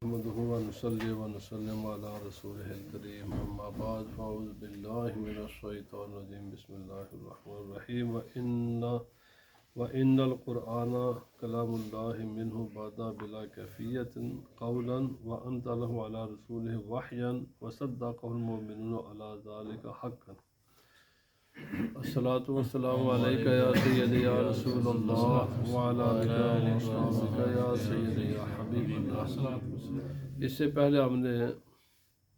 نحمده ونصلي ونسلم على رسوله الكريم أما بعد فأعوذ بالله من الشيطان الرجيم بسم الله الرحمن الرحيم وإن القرآن كلام الله منه بدا بلا كيفية قولا وأنزله على رسوله وحيا وصدقه المؤمنون على ذلك حقا الصلاة والسلام عليك يا سيدي يا رسول الله وعلى آلك وأصحابك يا سيدي يا حبيب الله۔ اس سے پہلے ہم نے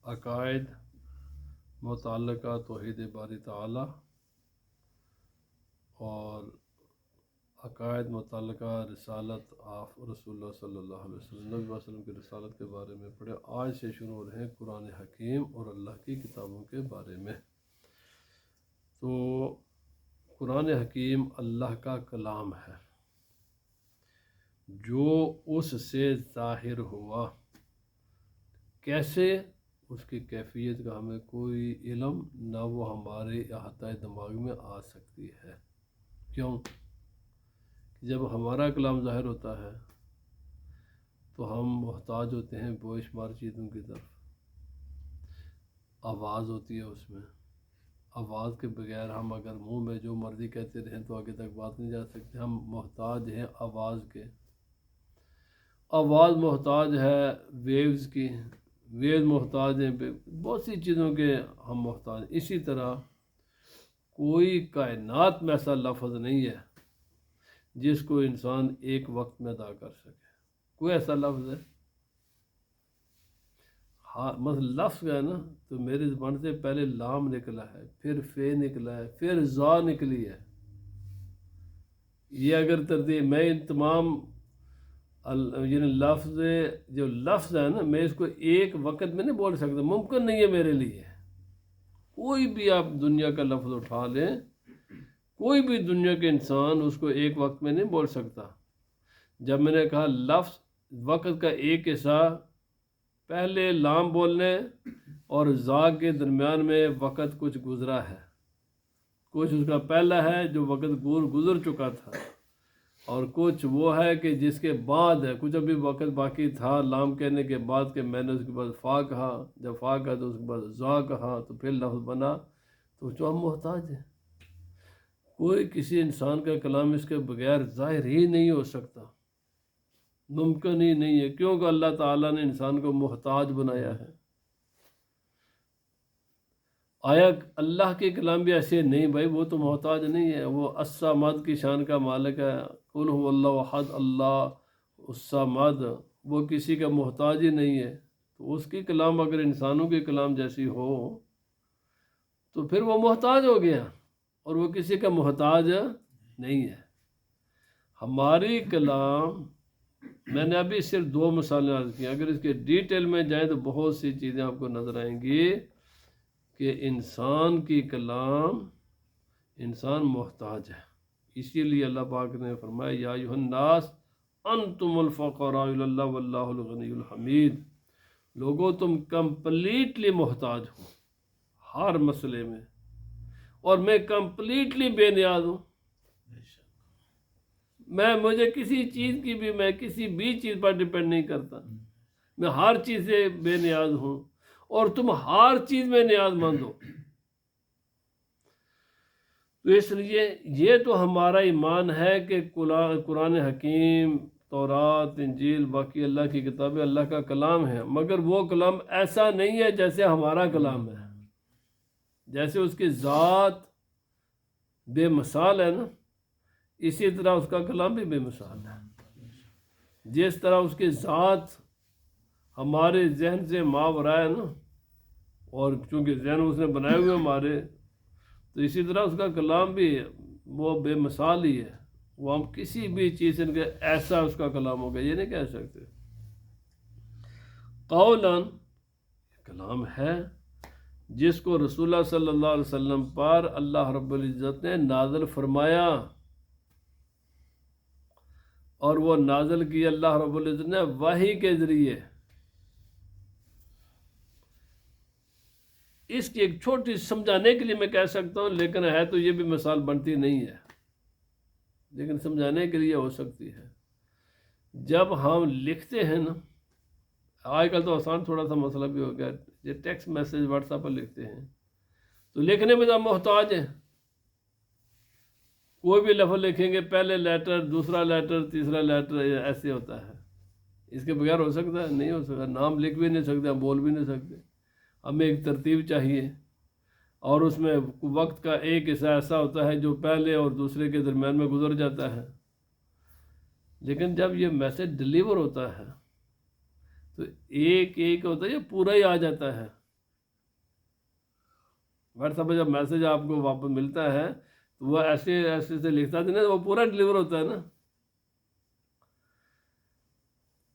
عقائد متعلقہ توحید باری تعالی اور عقائد متعلقہ رسالت آف رسول اللہ صلی اللہ علیہ وسلم نبی صلی اللہ علیہ وسلم کی رسالت کے بارے میں پڑھے۔ آج سے شروع ہو رہے ہیں قرآن حکیم اور اللہ کی کتابوں کے بارے میں۔ تو قرآن حکیم اللہ کا کلام ہے جو اس سے ظاہر ہوا، کیسے اس کی کیفیت کا ہمیں کوئی علم نہ وہ ہمارے احاطۂ دماغ میں آ سکتی ہے۔ کیوں؟ جب ہمارا کلام ظاہر ہوتا ہے تو ہم محتاج ہوتے ہیں بے شمار چیزوں کی طرف۔ آواز ہوتی ہے اس میں، آواز کے بغیر ہم اگر منہ میں جو مرضی کہتے رہیں تو آگے تک بات نہیں جا سکتے۔ ہم محتاج ہیں آواز کے، آواز محتاج ہے ویوز کی، ویوز محتاج ہیں بہت سی چیزوں کے ہم محتاج ہیں۔ اسی طرح کوئی کائنات میں ایسا لفظ نہیں ہے جس کو انسان ایک وقت میں ادا کر سکے۔ کوئی ایسا لفظ ہے؟ ہاں، مثلا لفظ ہے نا، تو میری زبان سے پہلے لام نکلا ہے، پھر فے نکلا ہے، پھر زا نکلی ہے۔ یہ اگر ترتیب میں ان تمام یعنی لفظ جو لفظ ہے نا، میں اس کو ایک وقت میں نہیں بول سکتا، ممکن نہیں ہے میرے لیے۔ کوئی بھی آپ دنیا کا لفظ اٹھا لیں، کوئی بھی دنیا کے انسان اس کو ایک وقت میں نہیں بول سکتا۔ جب میں نے کہا لفظ وقت کا ایک حصہ پہلے لام بولنے اور زا کے درمیان میں وقت کچھ گزرا ہے، کچھ اس کا پہلا ہے جو وقت گزر چکا تھا، اور کچھ وہ ہے کہ جس کے بعد ہے، کچھ ابھی وقت باقی تھا لام کہنے کے بعد کہ میں نے اس کے بعد فا کہا، جب فا کہا تو اس کے بعد زا کہا تو پھر لفظ بنا۔ تو جو ہم محتاج ہیں، کوئی کسی انسان کا کلام اس کے بغیر ظاہر ہی نہیں ہو سکتا، ممکن ہی نہیں ہے، کیونکہ اللہ تعالیٰ نے انسان کو محتاج بنایا ہے۔ آیا اللہ کے کلام بھی ایسے نہیں؟ بھائی وہ تو محتاج نہیں ہے، وہ الصمد کی شان کا مالک ہے۔ قل هو اللہ احد، اللہ الصمد، وہ کسی کا محتاج ہی نہیں ہے۔ تو اس کی کلام اگر انسانوں کے کلام جیسی ہو تو پھر وہ محتاج ہو گیا، اور وہ کسی کا محتاج نہیں ہے۔ ہماری کلام، میں نے ابھی صرف دو مثالیں عرض کی، اگر اس کے ڈیٹیل میں جائیں تو بہت سی چیزیں آپ کو نظر آئیں گی کہ انسان کی کلام، انسان محتاج ہے۔ اسی لیے اللہ پاک نے فرمایا یا ایھا الناس انتم الفقراء الی اللہ واللہ الغنی الحمید۔ لوگوں تم کمپلیٹلی محتاج ہو ہر مسئلے میں، اور میں کمپلیٹلی بے نیاز ہوں۔ مجھے کسی چیز کی بھی، میں کسی بھی چیز پر ڈیپینڈ نہیں کرتا، میں ہر چیز سے بے نیاز ہوں، اور تم ہر چیز میں نیاز مند ہو۔ تو اس لیے یہ تو ہمارا ایمان ہے کہ قرآن حکیم، تورات، انجیل، باقی اللہ کی کتابیں اللہ کا کلام ہے، مگر وہ کلام ایسا نہیں ہے جیسے ہمارا کلام ہے۔ جیسے اس کی ذات بے مثال ہے نا، اسی طرح اس کا کلام بھی بے مثال ہے۔ جس طرح اس کی ذات ہمارے ذہن سے ماورا ہے نا، اور چونکہ ذہن اس نے بنائے ہوئے ہمارے، تو اسی طرح اس کا کلام بھی وہ بے مثال ہی ہے۔ وہ ہم کسی بھی چیز سے کہ ایسا اس کا کلام ہوگا یہ نہیں کہہ سکتے۔ قولاً کلام ہے جس کو رسول اللہ صلی اللہ علیہ وسلم پر اللہ رب العزت نے نازل فرمایا، اور وہ نازل کی اللہ رب العزت نے وحی کے ذریعے۔ اس کی ایک چھوٹی سمجھانے کے لیے میں کہہ سکتا ہوں، لیکن ہے تو یہ بھی مثال بنتی نہیں ہے، لیکن سمجھانے کے لیے ہو سکتی ہے۔ جب ہم لکھتے ہیں نا، آج کل تو آسان تھوڑا سا مسئلہ بھی ہو گیا، یہ ٹیکسٹ میسیج واٹس ایپ پر لکھتے ہیں تو لکھنے میں تو ہم محتاج ہیں، کوئی بھی لفظ لکھیں گے پہلے لیٹر دوسرا لیٹر تیسرا لیٹر ایسے ہوتا ہے، اس کے بغیر ہو سکتا ہے؟ نہیں ہو سکتا، نام لکھ بھی نہیں سکتے، ہم بول بھی نہیں سکتے، ہمیں ایک ترتیب چاہیے، اور اس میں وقت کا ایک حصہ ایسا ہوتا ہے جو پہلے اور دوسرے کے درمیان میں گزر جاتا ہے، لیکن جب یہ میسیج ڈلیور ہوتا ہے تو ایک ایک ہوتا ہے، یہ پورا ہی آ جاتا ہے۔ واٹس ایپ پہ جب میسیج آپ کو واپس ملتا ہے تو وہ ایسے ایسے سے لکھتا ہے نا، وہ پورا ڈلیور ہوتا ہے نا۔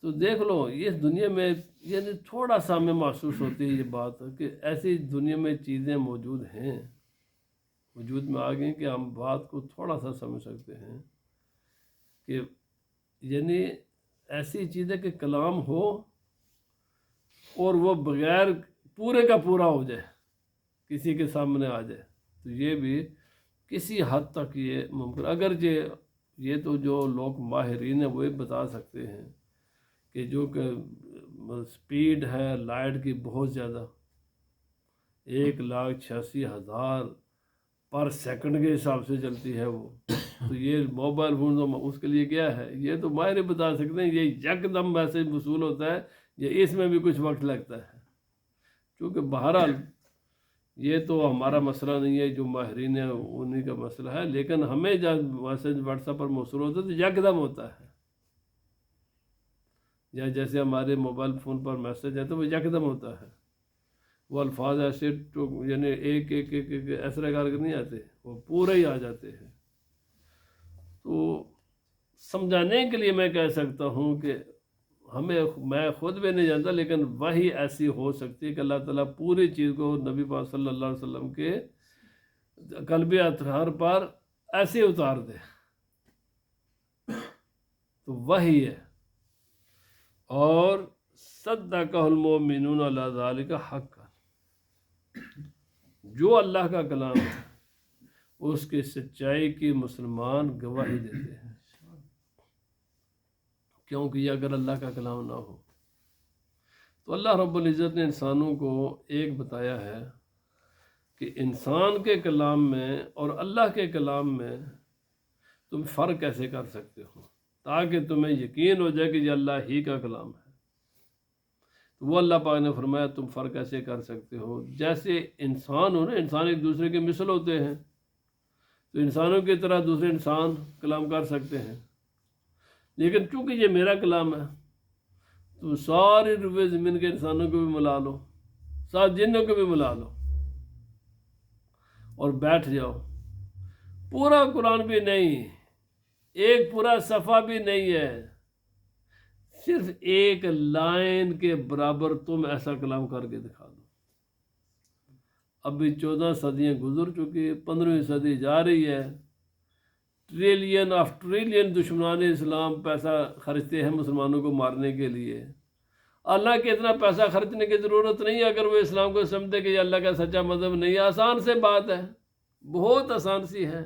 تو دیکھ لو اس دنیا میں یعنی تھوڑا سا ہمیں محسوس ہوتی ہے یہ بات کہ ایسی دنیا میں چیزیں موجود ہیں، وجود میں آ گئیں کہ ہم بات کو تھوڑا سا سمجھ سکتے ہیں کہ یعنی ایسی چیزیں کہ کلام ہو اور وہ بغیر پورے کا پورا ہو جائے، کسی کے سامنے آ جائے، تو یہ بھی کسی حد تک یہ ممکن، اگرچہ یہ تو جو لوگ ماہرین ہیں وہ بتا سکتے ہیں کہ جو کہ سپیڈ ہے لائٹ کی بہت زیادہ 1,86,000 پر سیکنڈ کے حساب سے چلتی ہے وہ، تو یہ موبائل فون تو اس کے لیے کیا ہے، یہ تو ماہر بتا سکتے ہیں، یہ یکدم میسیج وصول ہوتا ہے، یہ اس میں بھی کچھ وقت لگتا ہے، کیونکہ بہرحال یہ تو ہمارا مسئلہ نہیں ہے، جو ماہرین ہیں انہی کا مسئلہ ہے، لیکن ہمیں جب میسیج واٹس ایپ پر موصول ہوتا ہے تو یکدم ہوتا ہے، یا جیسے ہمارے موبائل فون پر میسیج ہے تو وہ یکدم ہوتا ہے، وہ الفاظ ایسے یعنی ایک ایک ایک ایک ایسرے کر کے نہیں آتے، وہ پورے ہی آ جاتے ہیں۔ تو سمجھانے کے لیے میں کہہ سکتا ہوں کہ میں خود بھی نہیں جانتا، لیکن وہی ایسی ہو سکتی ہے کہ اللہ تعالیٰ پوری چیز کو نبی پاک صلی اللہ علیہ وسلم کے قلبی اطہار پر ایسے اتار دے، تو وہی ہے۔ اور صدقہ المؤمنون علی ذالک حقا، جو اللہ کا کلام ہے اس کی سچائی کی مسلمان گواہی دیتے ہیں، کیونکہ یہ اگر اللہ کا کلام نہ ہو تو اللہ رب العزت نے انسانوں کو ایک بتایا ہے کہ انسان کے کلام میں اور اللہ کے کلام میں تم فرق کیسے کر سکتے ہو، تاکہ تمہیں یقین ہو جائے کہ یہ اللہ ہی کا کلام ہے۔ تو وہ اللہ پاک نے فرمایا تم فرق ایسے کر سکتے ہو، جیسے انسان ہو نا، انسان ایک دوسرے کے مثل ہوتے ہیں، تو انسانوں کی طرح دوسرے انسان کلام کر سکتے ہیں، لیکن چونکہ یہ میرا کلام ہے تو سارے روئے زمین کے انسانوں کو بھی ملا لو، ساتھ جنوں کو بھی ملا لو اور بیٹھ جاؤ، پورا قرآن بھی نہیں، ایک پورا صفحہ بھی نہیں ہے، صرف ایک لائن کے برابر تم ایسا کلام کر کے دکھا دو۔ ابھی 14 صدیاں گزر چکی، 15ویں صدی جا رہی ہے، ٹریلین آف ٹریلین دشمنان اسلام پیسہ خرچتے ہیں مسلمانوں کو مارنے کے لیے۔ اللہ کے اتنا پیسہ خرچنے کی ضرورت نہیں ہے اگر وہ اسلام کو سمجھتے کہ یہ اللہ کا سچا مذہب نہیں ہے، آسان سے بات ہے، بہت آسان سی ہے۔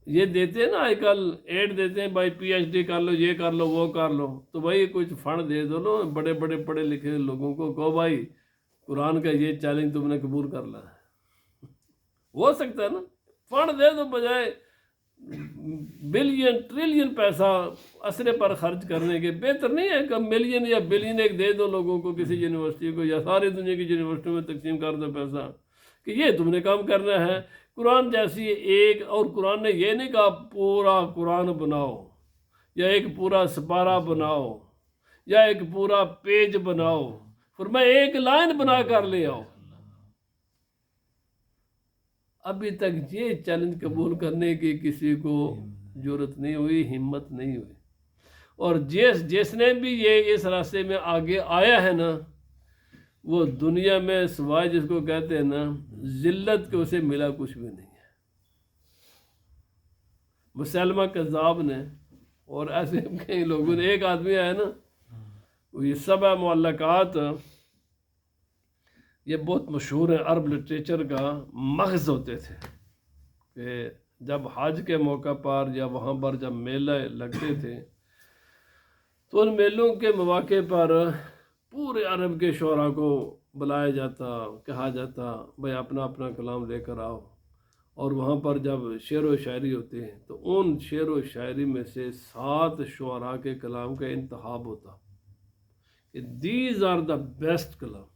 یہ دیتے ہیں نا آج کل ایڈ دیتے ہیں، بھائی پی ایچ ڈی کر لو، یہ کر لو وہ کر لو، تو بھائی کچھ فنڈ دے دو نا بڑے بڑے پڑھے لکھے لوگوں کو، کہو بھائی قرآن کا یہ چیلنج تم نے قبول کر لا ہے، ہو سکتا ہے نا، فنڈ دے دو، بجائے بلین ٹریلین پیسہ اسرے پر خرچ کرنے کے، بہتر نہیں ہے کہ ملین یا بلین ایک دے دو لوگوں کو، کسی یونیورسٹی کو یا ساری دنیا کی یونیورسٹیوں میں تقسیم کر دو پیسہ کہ یہ تم نے کام کرنا ہے۔ قرآن جیسی ایک، اور قرآن نے یہ نہیں کہا پورا قرآن بناؤ یا ایک پورا سپارہ بناؤ یا ایک پورا پیج بناؤ، فرمایا ایک لائن بنا کر لے آؤ۔ ابھی تک یہ چیلنج قبول کرنے کی کسی کو جرت نہیں ہوئی، ہمت نہیں ہوئی، اور جس نے بھی یہ اس راستے میں آگے آیا ہے نا، وہ دنیا میں سوائے جس کو کہتے ہیں نا ذلت کے اسے ملا کچھ بھی نہیں ہے۔ مسلمہ کذاب نے اور ایسے کئی لوگوں نے، ایک آدمی ہے نا، وہ یہ 7 معلقات، یہ بہت مشہور ہیں، عرب لٹریچر کا مغز ہوتے تھے کہ جب حج کے موقع پر یا وہاں پر جب میلے لگتے تھے تو ان میلوں کے مواقع پر پورے عرب کے شعراء کو بلایا جاتا، کہا جاتا بھائی اپنا اپنا کلام لے کر آؤ، اور وہاں پر جب شعر و شاعری ہوتے ہیں تو ان شعر و شاعری میں سے 7 شعراء کے کلام کا انتخاب ہوتا کہ دیز آر دا بیسٹ کلام،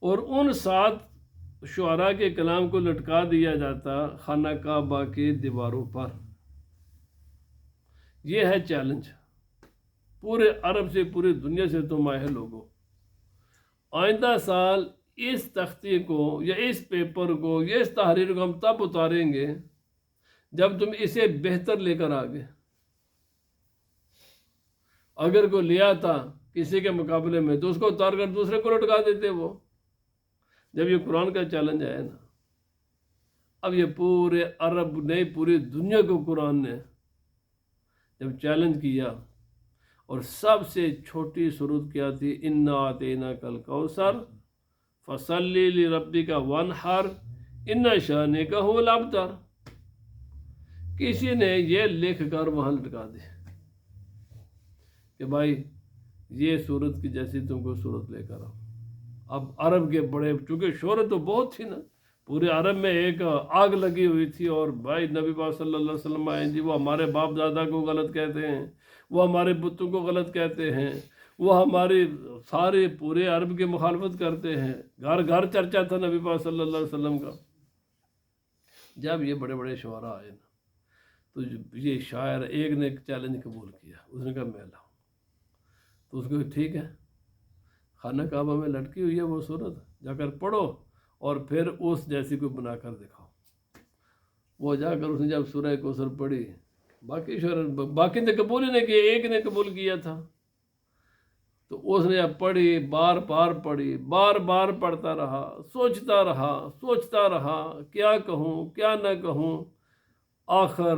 اور ان 7 شعراء کے کلام کو لٹکا دیا جاتا خانہ کعبہ کی دیواروں پر۔ یہ ہے چیلنج پورے عرب سے، پوری دنیا سے تم آئے لوگوں، آئندہ سال اس تختی کو یا اس پیپر کو یا اس تحریر کو ہم تب اتاریں گے جب تم اسے بہتر لے کر آگے۔ اگر کوئی لیا تھا کسی کے مقابلے میں تو اس کو اتار کر دوسرے کو لٹکا دیتے وہ۔ جب یہ قرآن کا چیلنج آیا نا، اب یہ پورے عرب نے، پوری دنیا کو قرآن نے جب چیلنج کیا، اور سب سے چھوٹی سورت کیا تھی، انا اعطیناک الکوثر فصلی لربک وانحر ان شانک هو الابتر۔ کسی نے یہ لکھ کر وہاں لٹکا دی کہ بھائی یہ سورت کی جیسی تم کو سورت لے کر آؤ۔ اب عرب کے بڑے، چونکہ شہرت تو بہت تھی نا، پورے عرب میں ایک آگ لگی ہوئی تھی، اور بھائی نبی پاک صلی اللہ علیہ وسلم آئے جی، وہ ہمارے باپ دادا کو غلط کہتے ہیں، وہ ہمارے بتوں کو غلط کہتے ہیں، وہ ہماری سارے پورے عرب کی مخالفت کرتے ہیں، گھر گھر چرچا تھا نبی پاک صلی اللہ علیہ وسلم کا۔ جب یہ بڑے بڑے شعراء آئے نا تو یہ شاعر ایک نے چیلنج قبول کیا، اس نے کہا میں لاؤں، تو اس کو ٹھیک ہے، خانہ کعبہ میں لٹکی ہوئی ہے وہ صورت، جا کر پڑھو اور پھر اس جیسی کو بنا کر دکھاؤ۔ وہ جا کر اس نے جب سورہ کوثر پڑھی، باقی نے قبول ہی نہیں کیا، ایک نے قبول کیا تھا، تو اس نے جب پڑھی، بار بار پڑھی، بار بار پڑھتا رہا، سوچتا رہا کیا کہوں کیا نہ کہوں۔ آخر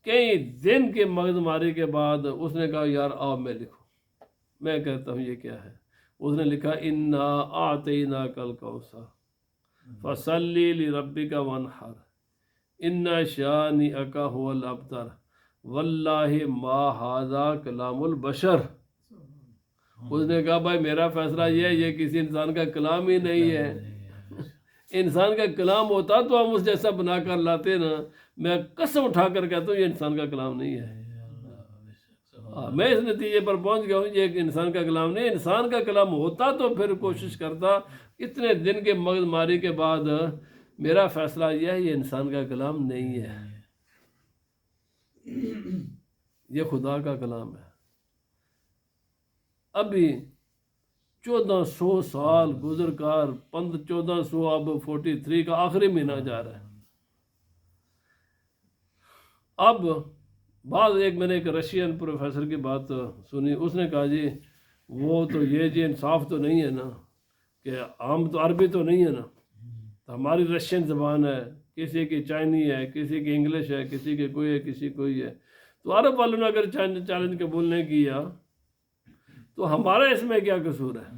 کئی دن کے مغز ماری کے بعد اس نے کہا یار آؤ میں لکھوں، میں کہتا ہوں یہ کیا ہے۔ اس نے لکھا انا اعطیناک الکوثر فصلی لربک وانحر ان شانئک هو الابتر واللہ ما ھذا کلام البشر۔ اس نے کہا بھائی میرا فیصلہ یہ کسی انسان کا کلام ہی نہیں ہے، انسان کا کلام ہوتا تو ہم اس جیسا بنا کر لاتے نا۔ میں قسم اٹھا کر کہتا ہوں یہ انسان کا کلام نہیں ہے۔ میں اس نتیجے پر پہنچ گیا ہوں یہ ایک انسان کا کلام نہیں، انسان کا کلام ہوتا تو پھر کوشش کرتا۔ اتنے دن کے مغز ماری کے بعد میرا فیصلہ یہ انسان کا کلام نہیں ہے، یہ خدا کا کلام ہے۔ ابھی 1400 سال گزر کر 1400 اب 43 کا آخری مہینہ جا رہا ہے۔ اب میں نے ایک رشین پروفیسر کی بات سنی، اس نے کہا جی وہ تو یہ جی انصاف تو نہیں ہے نا کہ عام تو عربی تو نہیں ہے نا، تو ہماری رشین زبان ہے، کسی کی چائنی ہے، کسی کی انگلش ہے، کسی کی کوئی ہے، کسی کوئی ہے، تو عرب والوں نے اگر چیلنج قبول نہیں کیا تو ہمارا اس میں کیا قصور ہے؟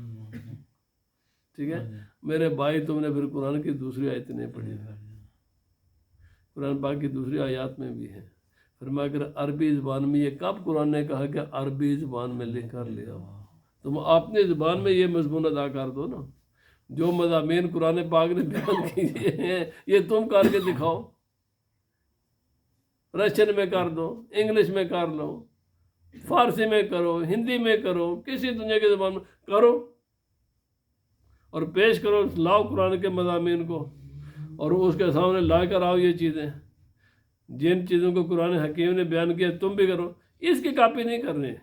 ٹھیک ہے میرے بھائی، تم نے پھر قرآن کی دوسری آیت نہیں پڑھی، قرآن پاک کی دوسری آیات میں بھی ہے، فرمایا کہ عربی زبان میں، یہ کب قرآن نے کہا کہ عربی زبان میں لکھ کر لے آؤ؟ تم اپنی زبان میں یہ مضمون ادا کر دو نا، جو مضامین قرآن پاک نے بیان کیے ہیں یہ تم کر کے دکھاؤ، رشین میں کر دو، انگلش میں کر لو، فارسی میں کرو، ہندی میں کرو، کسی دنیا کی زبان میں کرو، اور پیش کرو، لاؤ قرآن کے مضامین کو اور اس کے سامنے لا کر آؤ یہ چیزیں، جن چیزوں کو قرآن حکیم نے بیان کیا تم بھی کرو، اس کی کاپی نہیں کرنی،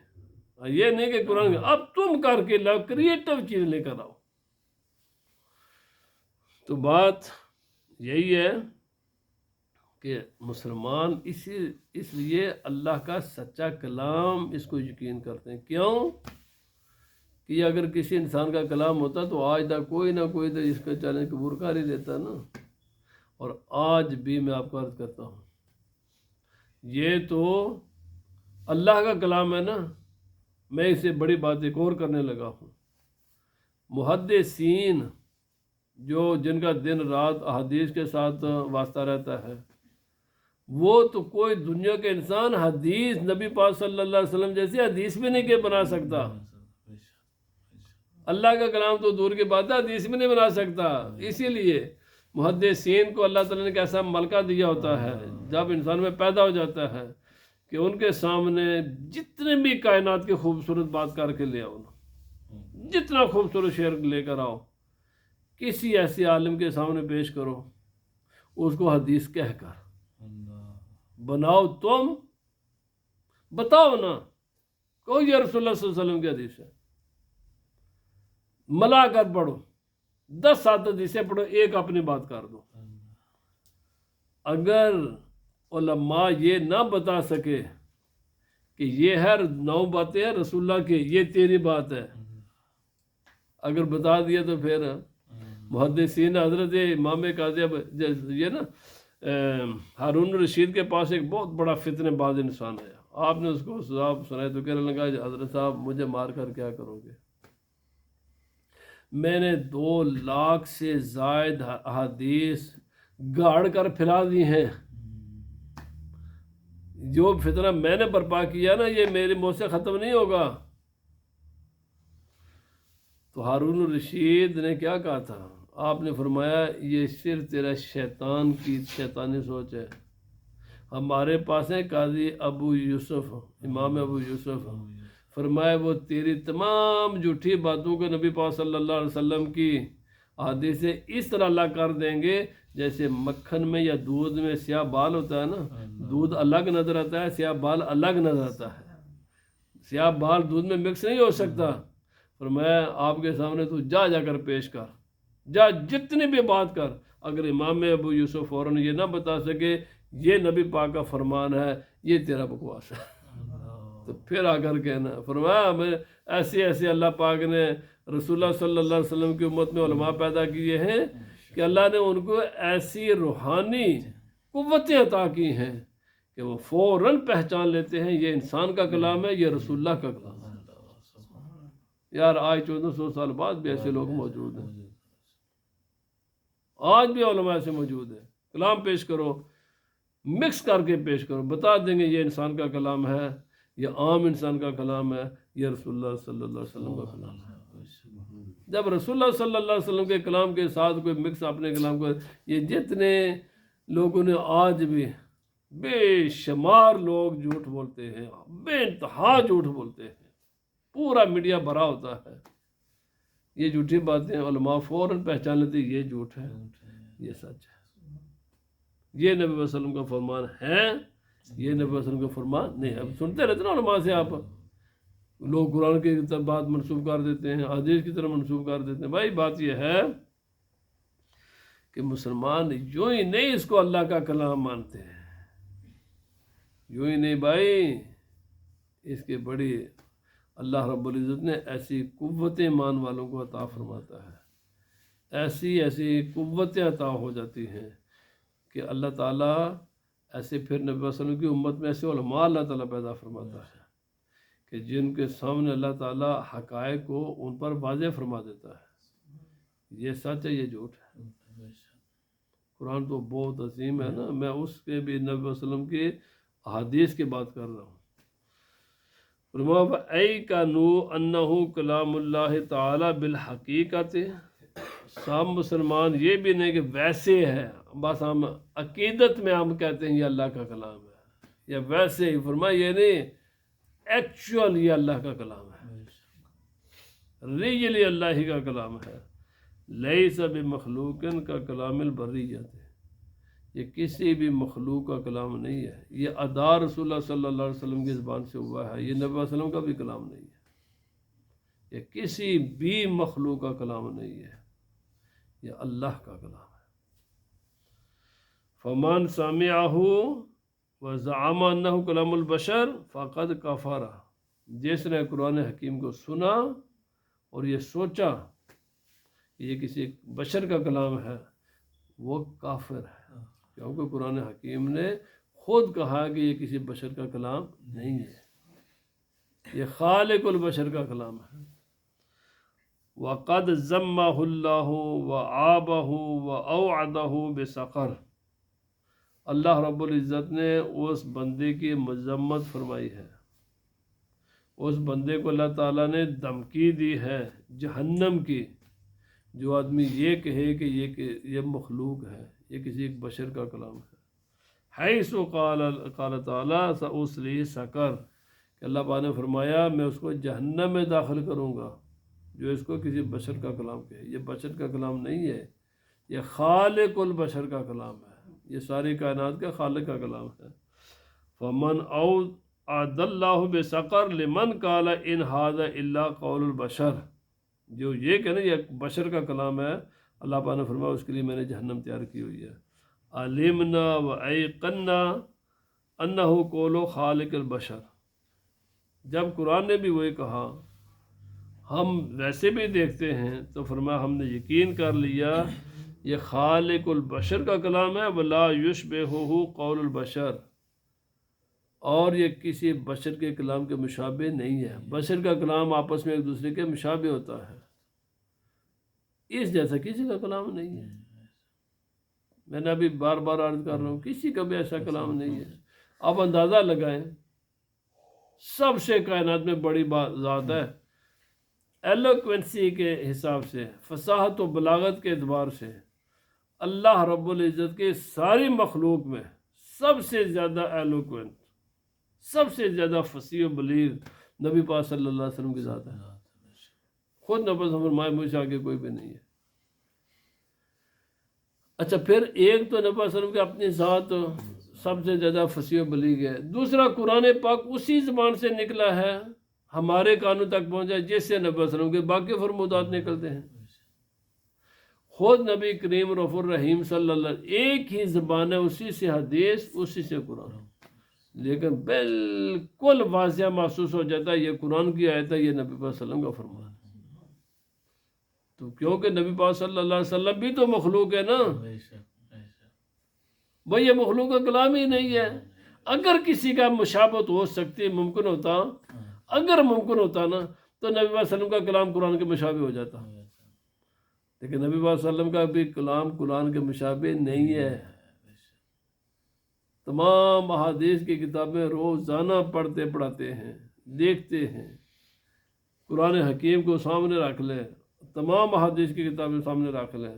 یہ نہیں کہ قرآن اب تم کر کے لاؤ، کریٹو چیز لے کر آؤ۔ تو بات یہی ہے کہ مسلمان اس لیے اللہ کا سچا کلام اس کو یقین کرتے ہیں۔ کیوں کہ اگر کسی انسان کا کلام ہوتا تو آج تک کوئی نہ کوئی تو اس کا چیلنج قبول کر ہی لیتا نا۔ اور آج بھی میں آپ کو عرض کرتا ہوں یہ تو اللہ کا کلام ہے نا، میں اسے بڑی بات ایک اور کرنے لگا ہوں۔ محدثین جن کا دن رات احادیث کے ساتھ واسطہ رہتا ہے، وہ تو کوئی دنیا کے انسان حدیث نبی پاک صلی اللہ علیہ وسلم جیسی حدیث بھی نہیں کہ بنا سکتا. اللہ کا کلام تو دور کی بات ہے، حدیث بھی نہیں بنا سکتا. اسی لیے محدثین کو اللہ تعالیٰ نے کیسا ملکہ دیا ہوتا ہے جب انسان میں پیدا ہو جاتا ہے کہ ان کے سامنے جتنے بھی کائنات کی خوبصورت بات کر کے لے آؤ، جتنا خوبصورت شعر لے کر آؤ، کسی ایسے عالم کے سامنے پیش کرو، اس کو حدیث کہہ کر بناؤ. تم بتاؤ نا، کہو یہ رسول اللہ صلی اللہ علیہ وسلم کی حدیث ہے، ملا کر پڑھو، 10 7 حدیثیں پڑھو، ایک اپنی بات کر دو. اگر علماء یہ نہ بتا سکے کہ یہ ہے 9 باتیں ہیں رسول اللہ کی، یہ تیری بات ہے، اگر بتا دیا تو پھر محدثین حضرت امام قاضی یہ نا ہارون الرشید کے پاس ایک بہت بڑا فتنے باز انسان ہے. آپ نے اس کو صاحب سنائے تو کہنے لگا حضرت صاحب مجھے مار کر کیا کرو گے؟ میں نے 2 لاکھ سے زائد احادیث گاڑ کر پھیلا دی ہیں. جو فتنہ میں نے برپا کیا نا یہ میری موت سے ختم نہیں ہوگا. تو ہارون الرشید نے کیا کہا تھا؟ آپ نے فرمایا یہ صرف تیرا شیطان کی شیطانی سوچ ہے. ہمارے پاس ہے قاضی ابو یوسف، امام ابو یوسف، فرمایا وہ تیری تمام جھوٹی باتوں کو نبی پاک صلی اللہ علیہ وسلم کی حدیثیں اس طرح اللہ کر دیں گے جیسے مکھن میں یا دودھ میں سیاہ بال ہوتا ہے نا، دودھ الگ نظر آتا ہے، سیاہ بال الگ نظر آتا ہے. سیاہ بال دودھ میں مکس نہیں ہو سکتا. فرمایا آپ کے سامنے تو جا کر پیش کر، جا جتنی بھی بات کر. اگر امام ابو یوسف فوراً یہ نہ بتا سکے یہ نبی پاک کا فرمان ہے، یہ تیرا بکواس ہے، تو پھر آ کر کہنا. فرمایا ہمیں ایسے اللہ پاک نے رسول اللہ صلی اللہ علیہ وسلم کی امت میں علماء پیدا کیے ہیں کہ اللہ نے ان کو ایسی روحانی قوتیں عطا کی ہیں کہ وہ فوراً پہچان لیتے ہیں یہ انسان کا کلام ہے، یہ رسول اللہ کا کلام ہے. یار آج 1400 سال بعد بھی ایسے لوگ موجود ہیں، آج بھی علماء ایسے موجود ہیں. کلام پیش کرو، مکس کر کے پیش کرو، بتا دیں گے یہ انسان کا کلام ہے، یہ عام انسان کا کلام ہے، یہ رسول اللہ صلی اللہ علیہ وسلم کا کلام ہے. جب رسول اللہ صلی اللہ علیہ وسلم کے کلام کے ساتھ کوئی مکس اپنے کلام کو، یہ جتنے لوگوں نے آج بھی بے شمار لوگ جھوٹ بولتے ہیں، بے انتہا جھوٹ بولتے ہیں، پورا میڈیا بھرا ہوتا ہے. یہ جھوٹی باتیں علماء فوراً پہچان لیتے یہ جھوٹ ہے، یہ سچ ہے. یہ نبی صلی اللہ علیہ وسلم کا فرمان ہے، یہ نبی صلی اللہ علیہ وسلم کا فرمان نہیں ہے. اب سنتے رہتے نا علماء سے، آپ لوگ قرآن کی طرف بات منسوب کر دیتے ہیں، حدیث کی طرف منسوب کر دیتے ہیں. بھائی بات یہ ہے کہ مسلمان یوں ہی نہیں اس کو اللہ کا کلام مانتے ہیں، یوں ہی نہیں بھائی. اس کے بڑی اللہ رب العزت نے ایسی قوت ایمان والوں کو عطا فرماتا ہے، ایسی قوتیں عطا ہو جاتی ہیں کہ اللہ تعالیٰ ایسے پھر نبی صلی اللہ علیہ وسلم کی امت میں ایسے علماء اللہ تعالیٰ پیدا فرماتا ہے کہ جن کے سامنے اللہ تعالیٰ حقائق کو ان پر واضح فرما دیتا ہے. یہ سچ ہے، یہ جھوٹ ہے. قرآن تو بہت عظیم ہے نا، میں اس کے بھی نبی صلی اللہ علیہ وسلم کی احادیث کی بات کر رہا ہوں. فَأَيْقَنُوا أَنَّهُ کلام اللہ تعالیٰ بالحقیقت. سب مسلمان یہ بھی نہیں کہ ویسے ہے، بس ہم عقیدت میں ہم کہتے ہیں یہ اللہ کا کلام ہے، یا ویسے ہی. فرمایا یہ نہیں، ایکچوئل یہ اللہ کا کلام ہے، ریئلی اللہ ہی کا کلام ہے. لیس بمخلوق کا کلام البریت. یہ کسی بھی مخلوق کا کلام نہیں ہے، یہ ادا رسول اللہ صلی اللہ علیہ وسلم کی زبان سے ہوا ہے، یہ نبی صلی اللہ علیہ وسلم کا بھی کلام نہیں ہے، یہ کسی بھی مخلوق کا کلام نہیں ہے، یہ اللہ کا کلام ہے. فمن سمعہ وزعم انہ کلام البشر فقد کفر. جس نے قرآن حکیم کو سنا اور یہ سوچا کہ یہ کسی بشر کا کلام ہے، وہ کافر ہے، کیونکہ قرآن حکیم نے خود کہا کہ یہ کسی بشر کا کلام نہیں ہے، یہ خالق البشر کا کلام ہے. وَقَدْ ذَمَّهُ اللَّهُ وَعَابَهُ وَأَوْعَدَهُ بِسَقَرٍ. اللہ رب العزت نے اس بندے کی مذمت فرمائی ہے، اس بندے کو اللہ تعالیٰ نے دھمکی دی ہے جہنم کی، جو آدمی یہ کہے کہ یہ مخلوق ہے، یہ کسی ایک بشر کا کلام ہے۔ حیث قال تعالیٰ سأصلی سقر، کہ اللہ پاک نے فرمایا میں اس کو جہنم میں داخل کروں گا، جو اس کو کسی بشر کا کلام کہے۔ یہ بشر کا کلام نہیں ہے، یہ خالق البشر کا کلام ہے، یہ ساری کائنات کا خالق کا کلام ہے۔ فمن اعد اللہ بسقر لمن قال ان ھذا الا قول البشر، جو یہ کہ نا یہ بشر کا کلام ہے، اللہ پاک نے فرمایا اس کے لیے میں نے جہنم تیار کی ہوئی ہے۔ علمنا و ایقنا انہ قول خالق البشر، جب قرآن نے بھی وہی کہا، ہم ویسے بھی دیکھتے ہیں تو فرمایا ہم نے یقین کر لیا یہ خالق البشر کا کلام ہے، ولا یشبہہ قول البشر، اور یہ کسی بشر کے کلام کے مشابہ نہیں ہے۔ بشر کا کلام آپس میں ایک دوسرے کے مشابہ ہوتا ہے، اس جیسا کسی کا کلام نہیں ہے۔ میں نے ابھی بار بار عرض کر رہا ہوں، کسی کا بھی ایسا کلام نہیں ہے۔ آپ اندازہ لگائیں، سب سے کائنات میں بڑی ذات ہے، ایلوکوینسی کے حساب سے، فصاحت و بلاغت کے اعتبار سے اللہ رب العزت کے ساری مخلوق میں سب سے زیادہ ایلوکوینٹ، سب سے زیادہ فصیح و بلیغ نبی پاک صلی اللہ علیہ وسلم کی ذات ہے۔ خود نبی فرمائے مجھ سے آگے کوئی بھی نہیں ہے۔ اچھا، پھر ایک تو نبی صلی اللہ علیہ وسلم کی اپنی ذات سب سے زیادہ فصیح و بلیغ ہے، دوسرا قرآن پاک اسی زبان سے نکلا ہے، ہمارے کانوں تک پہنچا جس سے نبی صلی اللہ علیہ وسلم کے باقی فرمودات نکلتے ہیں۔ خود نبی کریم رف الرحیم صلی اللہ علیہ وسلم ایک ہی زبان ہے، اسی سے حدیث اسی سے قرآن، لیکن بالکل واضح محسوس ہو جاتا ہے یہ قرآن کی آیت ہے، یہ نبی پاک صلی اللہ علیہ وسلم کا فرمان ہے۔ تو کیونکہ نبی پاک صلی اللہ علیہ وسلم بھی تو مخلوق ہے نا، بھائی یہ مخلوق کا کلام ہی نہیں ہے۔ اگر کسی کا مشابہت ہو سکتی، ممکن ہوتا، اگر ممکن ہوتا نا تو نبی پاک صلی اللہ علیہ وسلم کا کلام قرآن کے مشابہ ہو جاتا، لیکن نبی پاک صلی اللہ علیہ وسلم کا بھی کلام قرآن کے مشابہ نہیں ہے۔ تمام احادیث کی کتابیں روزانہ پڑھتے پڑھاتے ہیں، دیکھتے ہیں، قرآن حکیم کو سامنے رکھ لیں، تمام احادیث کی کتابیں سامنے رکھ لیں،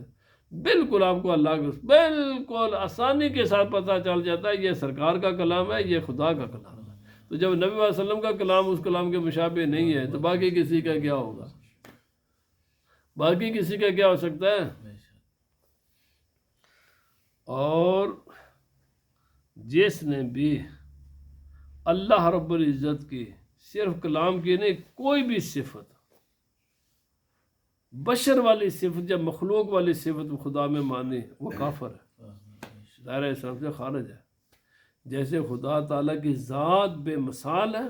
بالکل آپ کو اللہ کو بالکل آسانی کے ساتھ پتہ چل جاتا ہے یہ سرکار کا کلام ہے، یہ خدا کا کلام ہے۔ تو جب نبی صلی اللہ علیہ وسلم کا کلام اس کلام کے مشابہ نہیں ہے تو باقی کسی کا کیا ہوگا؟ باقی کسی کا کیا ہو سکتا ہے؟ اور جس نے بھی اللہ رب العزت کی صرف کلام کی نہیں، کوئی بھی صفت، بشر والی صفت یا مخلوق والی صفت خدا میں مانی، وہ کافر ہے، دائرہ اسلام سے خارج ہے۔ جیسے خدا تعالیٰ کی ذات بے مثال ہے،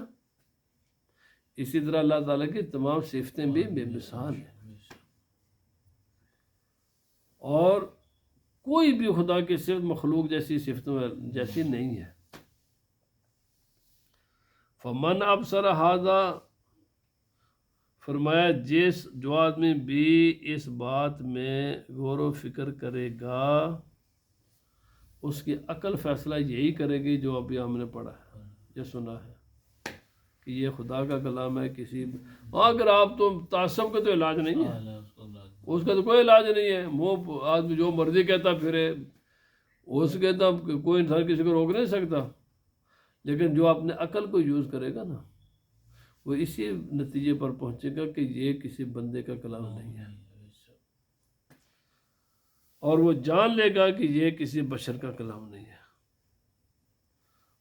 اسی طرح اللہ تعالیٰ کی تمام صفتیں بھی بے مثال ہیں، اور کوئی بھی خدا کی صفت مخلوق جیسی صفتوں جیسی نہیں ہے۔ فمن ابصر ھذا، فرمایا جو آدمی بھی اس بات میں غور و فکر کرے گا، اس کی عقل فیصلہ یہی کرے گی جو ابھی ہم نے پڑھا ہے، یہ سنا ہے کہ یہ خدا کا کلام ہے۔ کسی اگر آپ تو تعصب کا تو علاج نہیں ہے، اس کا تو کوئی علاج نہیں ہے، وہ آدمی جو مرضی کہتا پھرے، اس کے تو کوئی انسان کسی کو روک نہیں سکتا، لیکن جو اپنے عقل کو یوز کرے گا نا، وہ اسی نتیجے پر پہنچے گا کہ یہ کسی بندے کا کلام نہیں ہے، اور وہ جان لے گا کہ یہ کسی بشر کا کلام نہیں ہے۔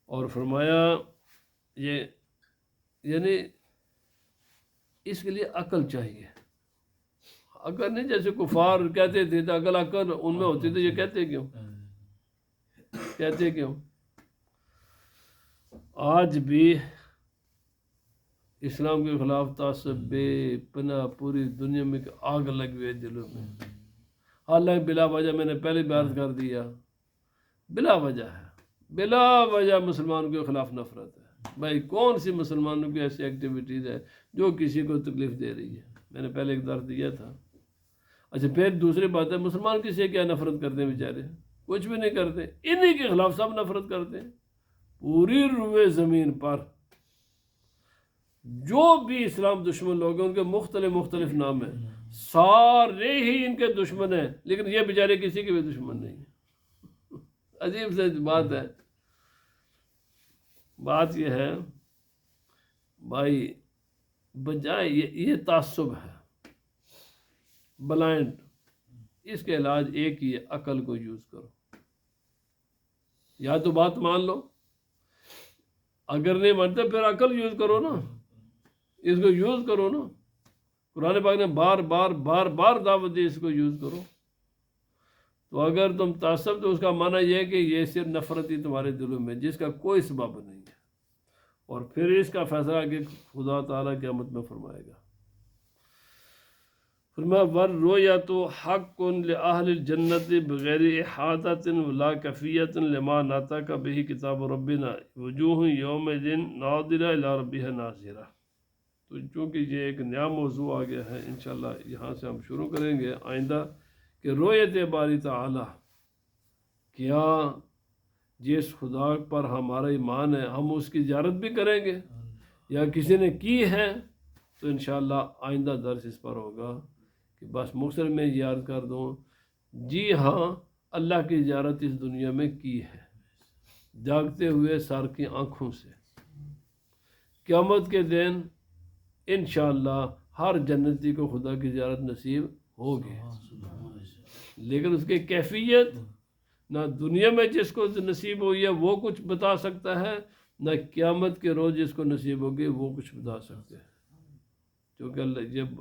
اور فرمایا یہ یعنی اس کے لیے عقل چاہیے، عقل نہیں جیسے کفار کہتے تھے تو اگر عقل ان میں ہوتی تو یہ کہتے کیوں؟ آج بھی اسلام کے خلاف تعصب بے پناہ پوری دنیا میں آگ لگ ہوئی ہے دلوں میں، حالانکہ بلا وجہ میں نے پہلے بھی عرض کر دیا، بلا وجہ ہے، بلا وجہ مسلمانوں کے خلاف نفرت ہے۔ بھائی کون سی مسلمانوں کی ایسی ایکٹیویٹیز ہے جو کسی کو تکلیف دے رہی ہے؟ میں نے پہلے ایک درس دیا تھا۔ اچھا، پھر دوسری بات ہے مسلمان کسی سے کیا نفرت کرتے ہیں بیچارے، کچھ بھی نہیں کرتے، انہی کے خلاف سب نفرت کرتے ہیں۔ پوری روئے زمین پر جو بھی اسلام دشمن لوگ ہیں ان کے مختلف نام ہیں، سارے ہی ان کے دشمن ہیں، لیکن یہ بیچارے کسی کے بھی دشمن نہیں ہیں۔ عجیب سے بات ہے۔ بات یہ ہے بھائی، بجائے یہ تعصب ہے بلائنڈ، اس کے علاج ایک ہی ہے، عقل کو یوز کرو۔ یا تو بات مان لو، اگر نہیں مانتے پھر عقل یوز کرو نا، اس کو یوز کرو نا۔ قرآن پاک نے بار بار دعوت دی، اس کو یوز کرو۔ تو اگر تم تعصب، تو اس کا معنی یہ ہے کہ یہ صرف نفرت ہی تمہارے دلوں میں، جس کا کوئی سبب نہیں ہے، اور پھر اس کا فیصلہ آگے خدا تعالیٰ قیامت میں فرمائے گا۔ فرمایا وَالرُّؤْیَةُ حَقٌّ لِأَهْلِ الْجَنَّةِ بِغَیرِ إِحَاطَةٍ وَلَا كَفِیَّةٍ لِمَا نَطَقَ بِهِ کتاب ربنا وجوہ یومئذ ناظرہ الی ربها ناظرہ۔ تو چونکہ یہ ایک نیا موضوع آ گیا ہے، انشاءاللہ یہاں سے ہم شروع کریں گے آئندہ کہ رؤیت باری تعالی، کیا جس خدا پر ہمارا ایمان ہے ہم اس کی زیارت بھی کریں گے، یا کسی نے کی ہے؟ تو انشاءاللہ آئندہ درس اس پر ہوگا۔ کہ بس مختصر میں یاد کر دوں، جی ہاں، اللہ کی زیارت اس دنیا میں کی ہے، جاگتے ہوئے سر کی آنکھوں سے۔ قیامت کے دن انشاءاللہ ہر جنتی کو خدا کی زیارت نصیب ہوگی، لیکن اس کی کیفیت نہ دنیا میں جس کو نصیب ہوئی ہے وہ کچھ بتا سکتا ہے، نہ قیامت کے روز جس کو نصیب ہوگی وہ کچھ بتا سکتے ہیں۔ کیونکہ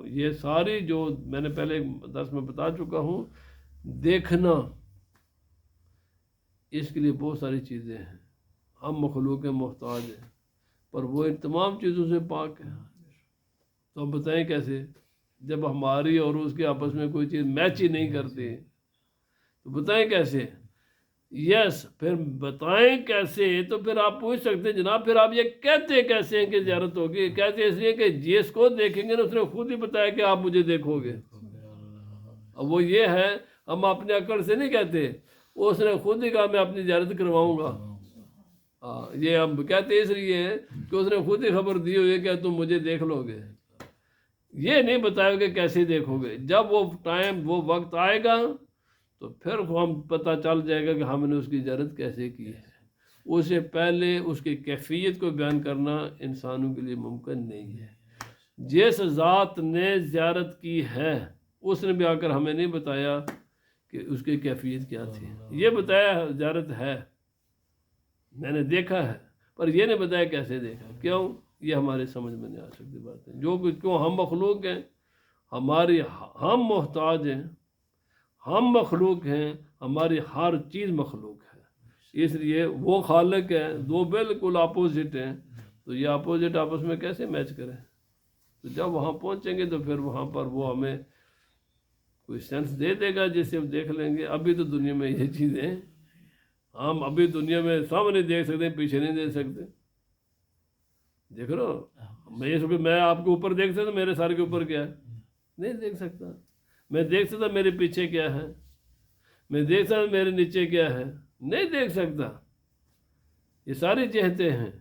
یہ ساری جو میں نے پہلے درس میں بتا چکا ہوں، دیکھنا، اس کے لیے بہت ساری چیزیں ہیں، ہم مخلوق محتاج ہیں، پر وہ ان تمام چیزوں سے پاک ہے۔ تو ہم بتائیں کیسے؟ جب ہماری اور اس کے آپس میں کوئی چیز میچ ہی نہیں کرتی، تو بتائیں کیسے؟ پھر بتائیں کیسے؟ تو پھر آپ پوچھ سکتے ہیں جناب پھر آپ یہ کہتے کیسے ہیں کہ زیارت ہوگی؟ کہتے اس لیے کہ جس کو دیکھیں گے نا اس نے خود ہی بتایا کہ آپ مجھے دیکھو گے۔ اب وہ یہ ہے، ہم اپنے عقل سے نہیں کہتے، اس نے خود ہی کہا میں اپنی زیارت کرواؤں گا۔ یہ ہم کہتے اس لیے ہیں کہ اس نے خود ہی خبر دی ہوئی ہے کہ تم مجھے دیکھ لو گے، یہ نہیں بتایا کہ کیسے دیکھو گے۔ جب وہ ٹائم، وہ وقت آئے گا تو پھر ہم پتہ چل جائے گا کہ ہم نے اس کی زیارت کیسے کی ہے۔ اس سے پہلے اس کی کیفیت کو بیان کرنا انسانوں کے لیے ممکن نہیں ہے۔ جس ذات نے زیارت کی ہے اس نے بھی آ کر ہمیں نہیں بتایا کہ اس کی کیفیت کیا تھی، یہ بتایا زیارت ہے، میں نے دیکھا ہے، پر یہ نہیں بتایا کیسے دیکھا۔ کیوں؟ یہ ہمارے سمجھ میں نہیں آ سکتی باتیں، جو کچھ کیوں ہم مخلوق ہیں، ہم محتاج ہیں، ہم مخلوق ہیں، ہماری ہر چیز مخلوق ہے، اس لیے وہ خالق ہے، دو بالکل اپوزٹ ہیں، تو یہ اپوزٹ آپس میں کیسے میچ کریں؟ تو جب وہاں پہنچیں گے تو پھر وہاں پر وہ ہمیں کوئی سینس دے دے گا جسے ہم دیکھ لیں گے۔ ابھی تو دنیا میں یہ چیزیں ہم ابھی دنیا میں سامنے دیکھ سکتے ہیں، پیچھے نہیں دیکھ سکتے۔ دیکھ رہو، میں آپ کے اوپر دیکھ سکتا، میرے سر کے اوپر کیا ہے؟ نہیں دیکھ سکتا۔ میں دیکھ سکتا میرے پیچھے کیا ہے، میں دیکھ سکتا میرے نیچے کیا ہے، نہیں دیکھ سکتا۔ یہ ساری جہتیں ہیں۔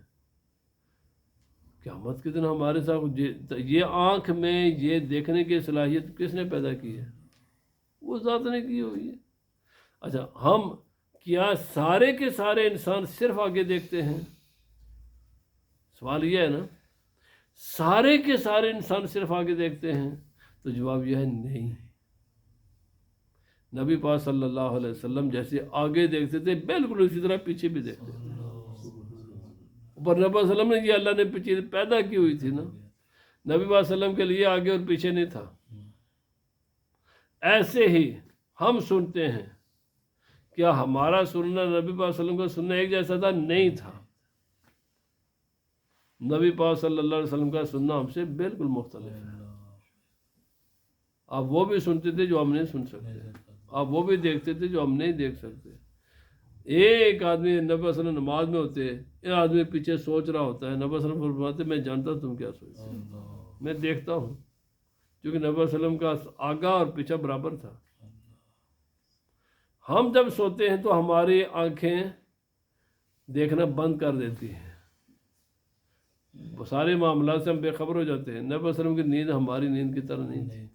قیامت کے دن ہمارے ساتھ یہ آنکھ میں یہ دیکھنے کی صلاحیت کس نے پیدا کی ہے؟ وہ ذات نے کی ہوئی ہے۔ اچھا، ہم کیا سارے کے سارے انسان صرف آگے دیکھتے ہیں؟ سوال یہ ہے نا، سارے کے سارے انسان صرف آگے دیکھتے ہیں؟ تو جواب یہ ہے نہیں۔ نبی پاک صلی اللہ علیہ وسلم جیسے آگے دیکھتے تھے بالکل اسی طرح پیچھے بھی دیکھتے تھے۔ پر نبی صلی اللہ علیہ وسلم نے یہ اللہ نے پیچھے پیدا کی ہوئی تھی نا، نبی پاک صلی اللہ علیہ وسلم کے لیے آگے اور پیچھے نہیں تھا۔ ایسے ہی ہم سنتے ہیں، کیا ہمارا سننا نبی پاک صلی اللہ علیہ وسلم کا سننا ایک جیسا تھا؟ نہیں تھا۔ نبی پاک صلی اللہ علیہ وسلم کا سننا ہم سے بالکل مختلف ہے۔ آپ وہ بھی سنتے تھے جو ہم نہیں سن سکتے، آپ وہ بھی دیکھتے تھے جو ہم نہیں دیکھ سکتے۔ ایک آدمی نبی صلی اللہ علیہ وسلم نماز میں ہوتے، ایک آدمی پیچھے سوچ رہا ہوتا ہے، نبی صلی اللہ علیہ وسلم فرماتے میں جانتا ہوں تم کیا سوچتے ہو، میں دیکھتا ہوں، کیونکہ نبی صلی اللہ علیہ وسلم کا آگا اور پیچھا برابر تھا۔ ہم جب سوتے ہیں تو ہماری آنکھیں دیکھنا بند کر دیتی ہیں، سارے معاملات سے ہم بے خبر ہو جاتے ہیں۔ نبی صلی اللہ علیہ وسلم کی نیند ہماری نیند کی طرح نہیں تھی۔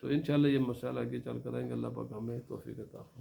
تو انشاءاللہ یہ مسئلہ آگے چل کر آئیں گے۔ اللہ پاک ہمیں توفیق عطا فرمائے۔